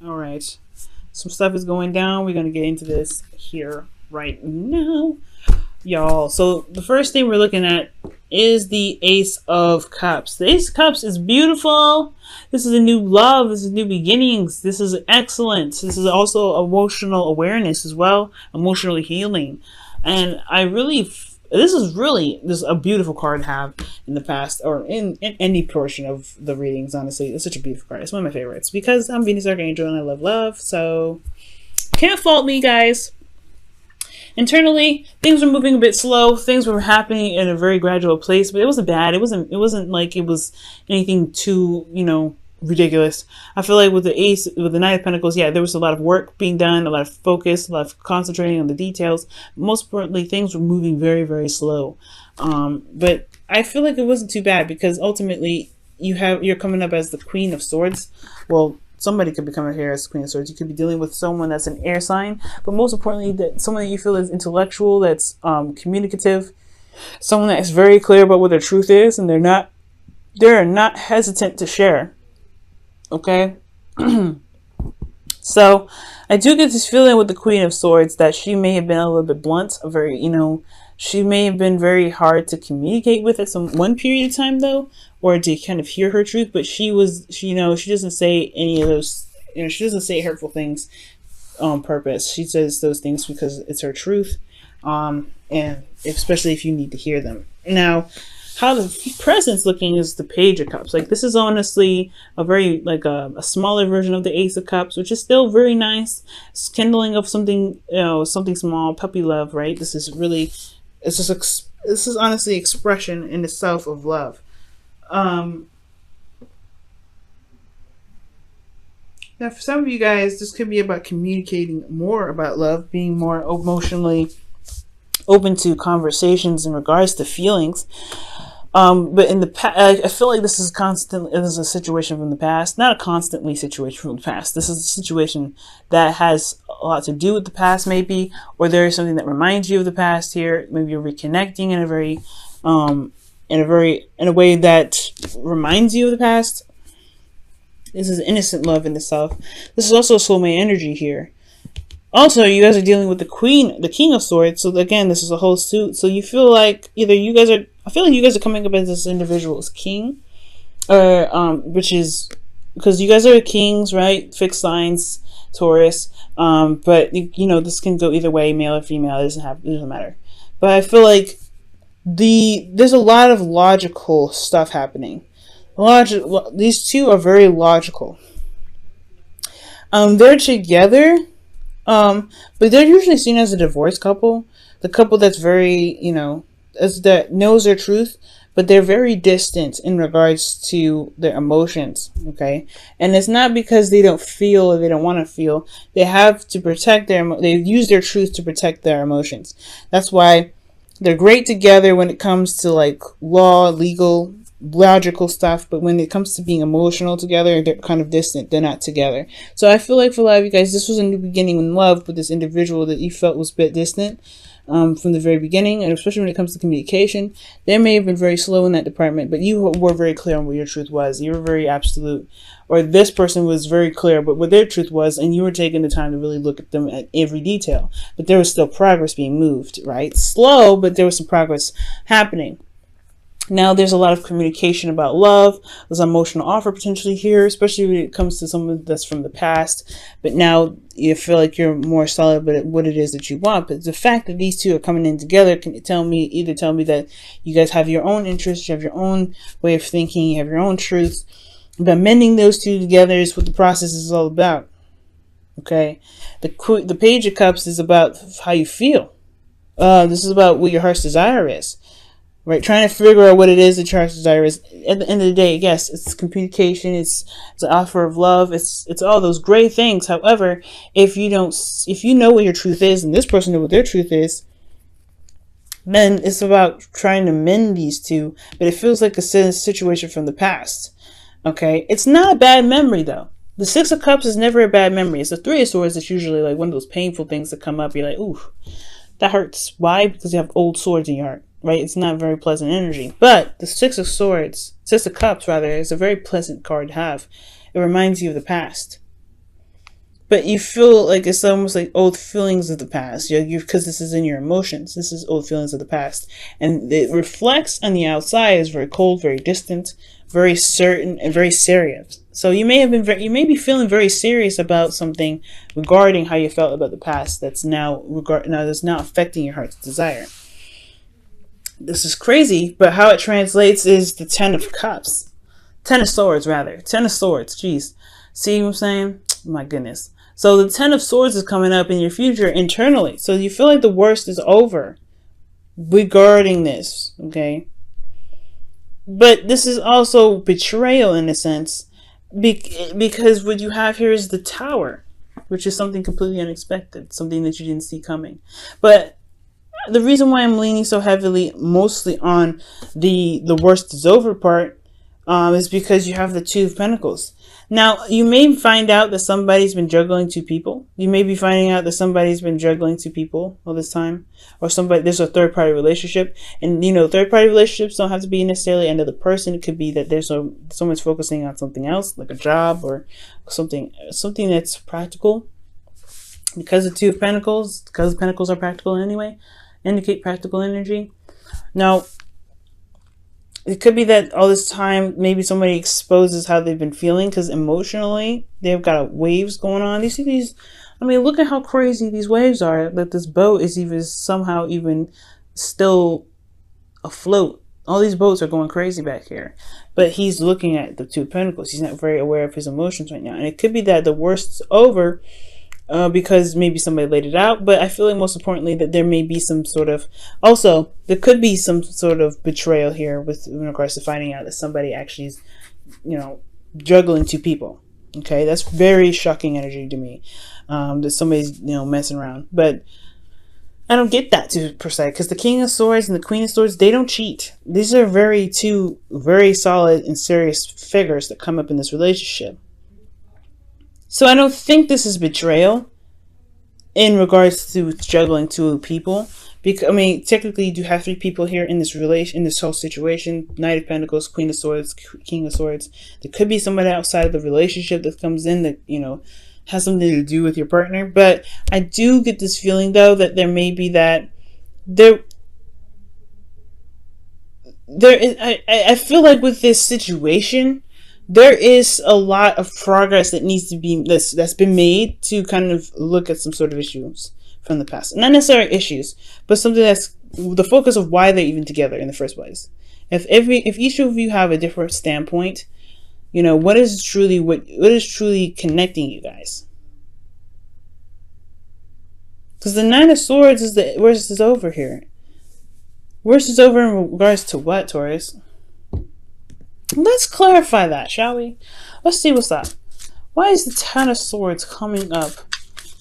All right. Some stuff is going down. We're going to get into this here right now, y'all. So the first thing we're looking at is the Ace of Cups. The Ace of Cups is beautiful. This is a new love. This is new beginnings. This is excellence. This is also emotional awareness as well, emotional healing. And this is a beautiful card to have in the past or in any portion of the readings. Honestly, it's such a beautiful card. It's one of my favorites because I'm Venus Archangel and I love love. So can't fault me, guys. Internally, things were moving a bit slow. Things were happening in a very gradual pace, but it wasn't bad. It wasn't like it was anything too, ridiculous. I feel like with the Knight of Pentacles, yeah, there was a lot of work being done, a lot of focus, a lot of concentrating on the details. Most importantly, things were moving very, very slow. But I feel like it wasn't too bad because ultimately you're coming up as the Queen of Swords. Well, somebody could be coming here as Queen of Swords. You could be dealing with someone that's an air sign, but most importantly, that someone that you feel is intellectual, that's communicative, someone that is very clear about what their truth is, and they're not hesitant to share. Okay, so I do get this feeling with the Queen of Swords that she may have been a little bit blunt, she may have been very hard to communicate with at one period of time though, or to kind of hear her truth. But she doesn't say any of those, she doesn't say hurtful things on purpose. She says those things because it's her truth, and especially if you need to hear them. Now, how the present's looking is the Page of Cups. Like, this is honestly a very, a smaller version of the Ace of Cups, which is still very nice. It's kindling of something, something small, puppy love, right? This is honestly expression in itself of love. Now, for some of you guys, this could be about communicating more about love, being more emotionally open to conversations in regards to feelings. But in the past, I feel like this is a situation from the past, not a constantly situation from the past. This is a situation that has a lot to do with the past, maybe, or there is something that reminds you of the past here. Maybe you're reconnecting in a way that reminds you of the past. This is innocent love in itself. This is also soulmate energy here. Also, you guys are dealing with the King of Swords. So again, this is a whole suit. So you feel like I feel like you guys are coming up as this individual as king, or which is because you guys are kings, right? Fixed signs, Taurus. But this can go either way, male or female. It doesn't matter. But I feel like there's a lot of logical stuff happening. These two are very logical. They're together. But they're usually seen as a divorced couple. The couple that's very, that knows their truth, but they're very distant in regards to their emotions. Okay. And it's not because they don't feel or they don't want to feel. They have to protect they use their truth to protect their emotions. That's why they're great together when it comes to law, legal, logical stuff, but when it comes to being emotional together, they're kind of distant. They're not together. So I feel like for a lot of you guys, this was a new beginning in love with this individual that you felt was a bit distant from the very beginning, and especially when it comes to communication. They may have been very slow in that department, but you were very clear on what your truth was. You were very absolute, or this person was very clear about what their truth was, and you were taking the time to really look at them at every detail. But there was still progress being moved, right? Slow, but there was some progress happening. Now there's a lot of communication about love. There's an emotional offer potentially here, especially when it comes to someone that's from the past. But now you feel like you're more solid about what it is that you want. But the fact that these two are coming in together can tell me that you guys have your own interests, you have your own way of thinking, you have your own truths. But mending those two together is what the process is all about. Okay, the Page of Cups is about how you feel. This is about what your heart's desire is. Right, trying to figure out what it is that your heart's desire is. At the end of the day, yes, it's communication, it's an offer of love, it's all those great things. However, if you know what your truth is, and this person knows what their truth is, then it's about trying to mend these two. But it feels like a situation from the past. Okay, it's not a bad memory though. The Six of Cups is never a bad memory. It's the Three of Swords that's usually like one of those painful things that come up. You're like, ooh, that hurts. Why? Because you have old swords in your heart. Right? It's not very pleasant energy. But the Six of Cups, rather, is a very pleasant card to have. It reminds you of the past. but you feel like it's almost like old feelings of the past. You because this is in your emotions. This is old feelings of the past, and it reflects on the outside as very cold, very distant, very certain, and very serious. So you may have been you may be feeling very serious about something regarding how you felt about the past. That's now affecting your heart's desire. This is crazy, but how it translates is the Ten of Cups. Ten of Swords, rather. Ten of Swords, jeez. See what I'm saying? My goodness. So the Ten of Swords is coming up in your future internally. So you feel like the worst is over regarding this, okay? But this is also betrayal in a sense, because what you have here is the Tower, which is something completely unexpected, something that you didn't see coming. But the reason why I'm leaning so heavily mostly on the worst is over part is because you have the Two of Pentacles. Now, you may find out that somebody's been juggling two people. You may be finding out that somebody's been juggling two people all this time. Or there's a third-party relationship. And, third-party relationships don't have to be necessarily end of the person. It could be that there's someone's focusing on something else, like a job or something that's practical. Because the Two of Pentacles are practical anyway, indicate practical energy. Now, it could be that all this time, maybe somebody exposes how they've been feeling because emotionally they've got waves going on. You see these, look at how crazy these waves are, that this boat is somehow still afloat. All these boats are going crazy back here. But he's looking at the Two of Pentacles. He's not very aware of his emotions right now. And it could be that the worst's over because maybe somebody laid it out, but I feel like most importantly that there may be there could be some sort of betrayal here in regards to finding out that somebody actually is, juggling two people. Okay, that's very shocking energy to me, that somebody's, messing around. But I don't get that per se, because the King of Swords and the Queen of Swords, they don't cheat. These are two very solid and serious figures that come up in this relationship. So I don't think this is betrayal in regards to juggling two people. Because technically you do have three people here in this whole situation. Knight of Pentacles, Queen of Swords, King of Swords. There could be somebody outside of the relationship that comes in that, has something to do with your partner. But I do get this feeling though that there may be that I feel like with this situation, there is a lot of progress that needs to be that's been made to kind of look at some sort of issues from the past. Not necessarily issues, but something that's the focus of why they're even together in the first place. If each of you have a different standpoint, what is truly connecting you guys? Because the Nine of Swords is the worst is over here. Worst is over in regards to what, Taurus? Let's clarify that, shall we? Let's see what's up. Why is the Ten of Swords coming up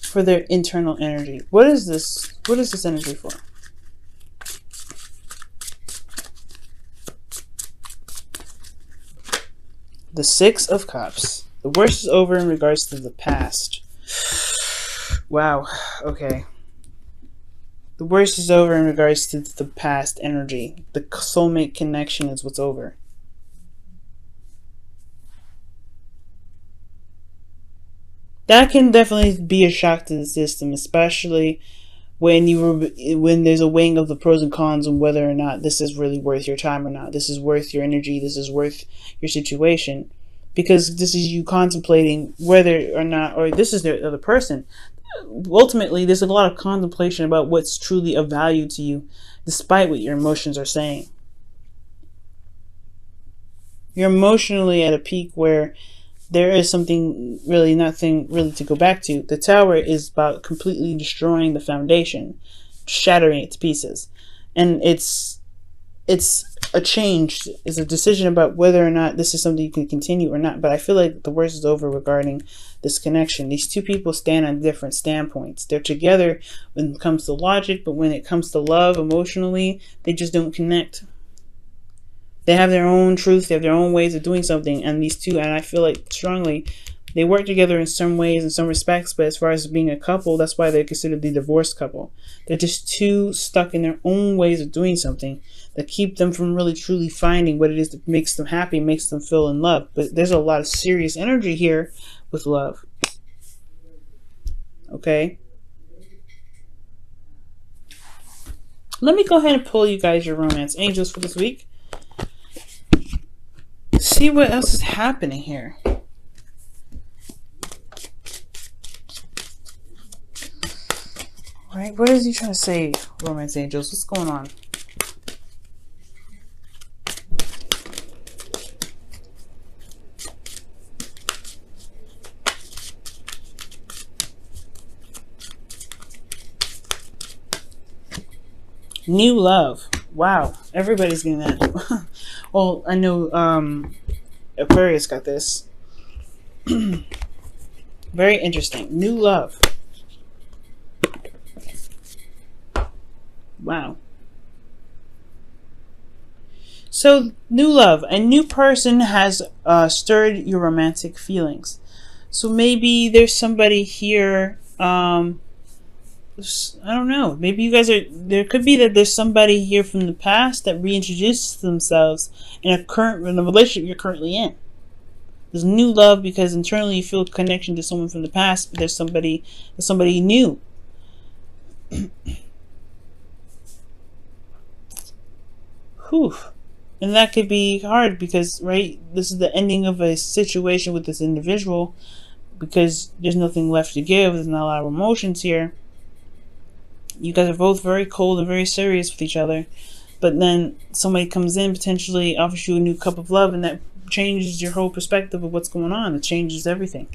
for their internal energy? What is this? What is this energy for? The Six of Cups. The worst is over in regards to the past. Wow. Okay. The worst is over in regards to the past energy. The soulmate connection is what's over. That can definitely be a shock to the system, especially when there's a weighing of the pros and cons on whether or not this is really worth your time or not. This is worth your energy. This is worth your situation, because this is you contemplating whether or not, or this is the other person. Ultimately, there's a lot of contemplation about what's truly of value to you, despite what your emotions are saying. You're emotionally at a peak where there is nothing really to go back to. The Tower is about completely destroying the foundation, shattering it to pieces. And it's a change. It's a decision about whether or not this is something you can continue or not. But I feel like the worst is over regarding this connection. These two people stand on different standpoints. They're together when it comes to logic, but when it comes to love emotionally, they just don't connect. They have their own truth, they have their own ways of doing something, and these two, and I feel like strongly, they work together in some ways, in some respects, but as far as being a couple, that's why they're considered the divorced couple. They're just too stuck in their own ways of doing something that keep them from really truly finding what it is that makes them happy, makes them feel in love. But there's a lot of serious energy here with love. Okay. Let me go ahead and pull you guys your romance angels for this week. See what else is happening here. Right? What is he trying to say, romance angels? What's going on? New love. Wow. Everybody's getting that. Well, I know Aquarius got this. Very interesting. New love. Wow. So, new love. A new person has stirred your romantic feelings. So maybe there's somebody here, I don't know. Maybe you guys are, there could be that there's somebody here from the past that reintroduces themselves in a relationship you're currently in. There's new love because internally you feel a connection to someone from the past, but there's somebody new. Whew. And that could be hard because, right, this is the ending of a situation with this individual because there's nothing left to give. There's not a lot of emotions here. You guys are both very cold and very serious with each other. But then somebody comes in, potentially offers you a new cup of love, and that changes your whole perspective of what's going on. It changes everything.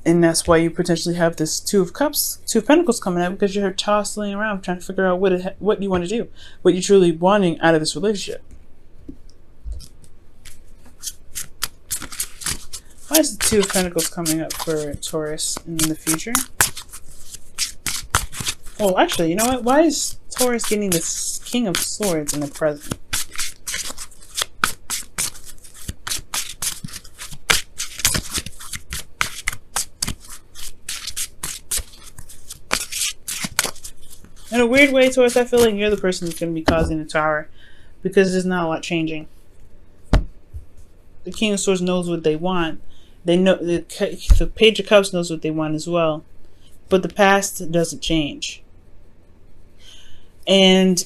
And that's why you potentially have this Two of Pentacles coming out, because you're tossing around trying to figure out what you want to do, what you're truly wanting out of this relationship. Why is the Two of Pentacles coming up for Taurus in the future? Oh, actually, you know what? Why is Taurus getting this King of Swords in the present? In a weird way, Taurus, I feel like you're the person that's going to be causing the tower because there's not a lot changing. The King of Swords knows what they want. They know the Page of Cups knows what they want as well, but the past doesn't change. And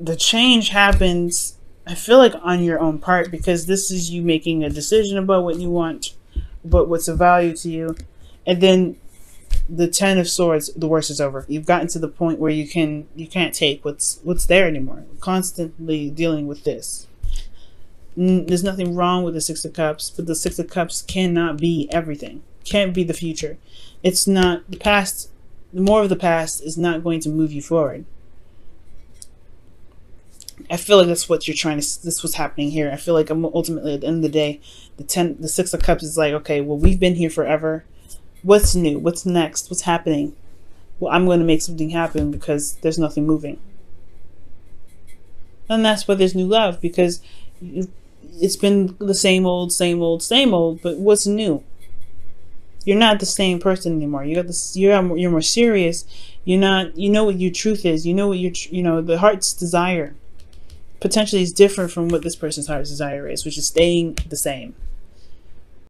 the change happens, I feel like, on your own part, because this is you making a decision about what you want, about what's of value to you, and then the Ten of Swords, the worst is over. You've gotten to the point where you can't take what's there anymore. Constantly dealing with this. There's nothing wrong with the Six of Cups, but the Six of Cups cannot be everything. Can't be the future. It's not the past. More of the past is not going to move you forward. I feel like that's what you're trying to. This was happening here. I feel like ultimately at the end of the day, the Six of Cups is like, okay, well, we've been here forever. What's new? What's next? What's happening? Well, I'm going to make something happen because there's nothing moving. And that's why there's new love, because it's been the same old, same old, same old. But what's new? You're not the same person anymore. You got this. You're more serious. You're not. You know what your truth is. You know what the heart's desire potentially is different from what this person's heart's desire is, which is staying the same.